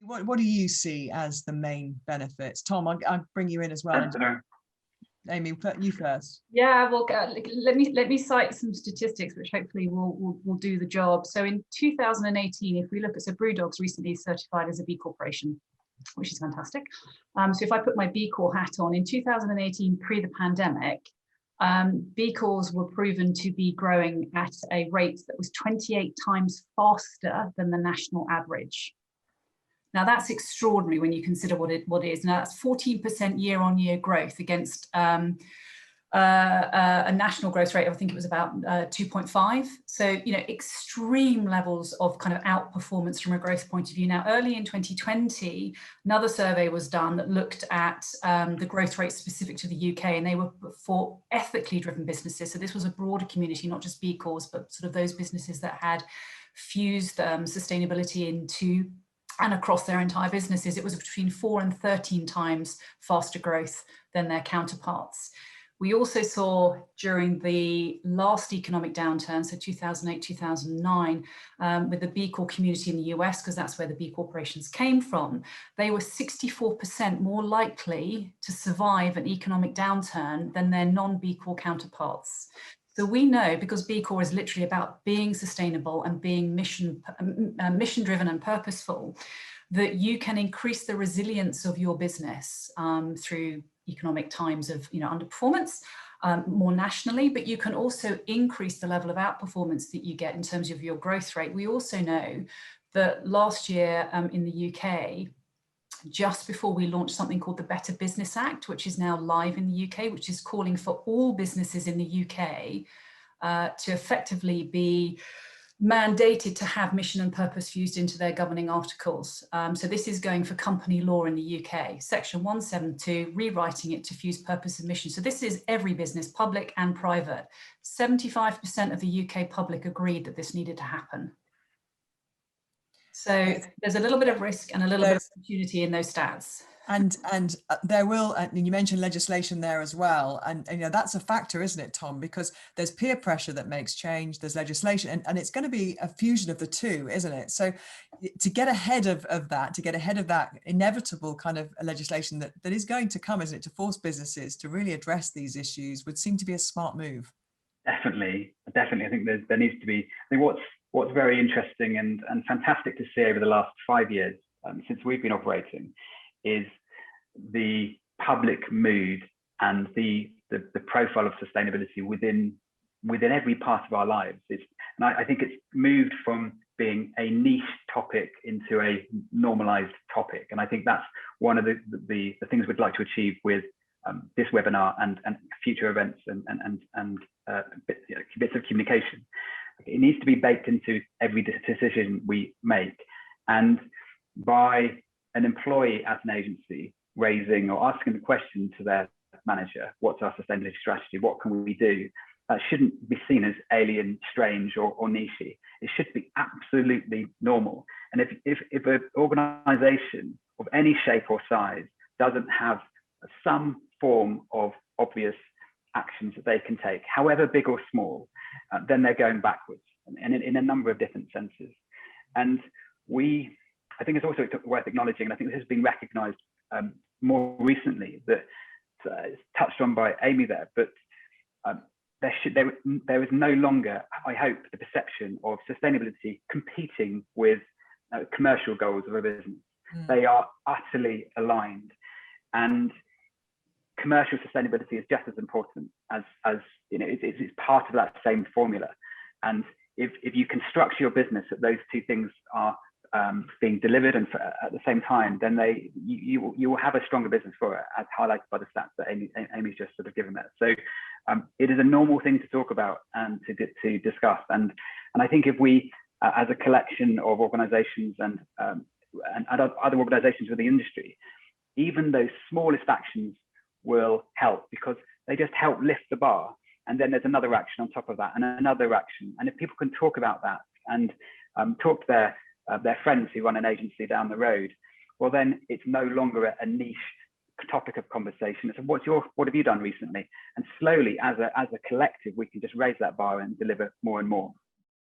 What do you see as the main benefits? Tom, I'll bring you in as well. And Amy, you first. Yeah, well, let me cite some statistics which hopefully will do the job. So in 2018, if we look at, so Brewdog's recently certified as a B Corporation, which is fantastic. So if I put my B Corp hat on, in 2018, pre the pandemic, B Corps were proven to be growing at a rate that was 28 times faster than the national average. Now that's extraordinary when you consider what it is. Now that's 14% year-on-year growth against a national growth rate, I think it was about 2.5. So, you know, extreme levels of kind of outperformance from a growth point of view. Now, early in 2020, another survey was done that looked at the growth rate specific to the UK, and they were for ethically driven businesses. So this was a broader community, not just B Corps, but sort of those businesses that had fused sustainability into and across their entire businesses. It was between 4 and 13 times faster growth than their counterparts. We also saw during the last economic downturn, so 2008, 2009, with the B Corp community in the US, because that's where the B corporations came from, they were 64% more likely to survive an economic downturn than their non-B Corp counterparts. So we know, because B Corp is literally about being sustainable and being mission-driven and purposeful, that you can increase the resilience of your business through economic times of underperformance more nationally, but you can also increase the level of outperformance that you get in terms of your growth rate. We also know that last year in the UK, just before we launched something called the Better Business Act, which is now live in the UK, which is calling for all businesses in the UK to effectively be mandated to have mission and purpose fused into their governing articles. So this is going for company law in the UK, section 172, rewriting it to fuse purpose and mission. So this is every business, public and private. 75% of the UK public agreed that this needed to happen. So there's a little bit of risk and a little bit of opportunity in those stats. And there will, and you mentioned legislation there as well. And that's a factor, isn't it, Tom? Because there's peer pressure that makes change, there's legislation, and it's going to be a fusion of the two, isn't it? So to get ahead of that inevitable kind of legislation that is going to come, isn't it, to force businesses to really address these issues would seem to be a smart move. Definitely. I think there needs to be, I think what's very interesting and fantastic to see over the last 5 years since we've been operating is the public mood and the profile of sustainability within every part of our lives. And I think it's moved from being a niche topic into a normalized topic. And I think that's one of the things we'd like to achieve with this webinar and future events and bits of communication. It needs to be baked into every decision we make. And by an employee at an agency raising or asking the question to their manager, what's our sustainability strategy? What can we do? That shouldn't be seen as alien, strange, or nichey. It should be absolutely normal. And if an organization of any shape or size doesn't have some form of obvious actions that they can take, however big or small, then they're going backwards, and in a number of different senses. And I think it's also worth acknowledging, and I think this has been recognized more recently, that it's touched on by Amy there, but there is no longer, I hope, the perception of sustainability competing with commercial goals of a business. They are utterly aligned, and commercial sustainability is just as important as it's part of that same formula. And if you can structure your business that those two things are being delivered and at the same time, then you will have a stronger business for it, as highlighted by the stats that Amy's just sort of given there. So it is a normal thing to talk about and to discuss. And I think if we, as a collection of organisations and other organisations within the industry, even those smallest actions will help, because they just help lift the bar. And then there's another action on top of that, and another action. And if people can talk about that and talk to their friends who run an agency down the road, well, then it's no longer a niche topic of conversation. It's what have you done recently? And slowly, as a collective, we can just raise that bar and deliver more and more.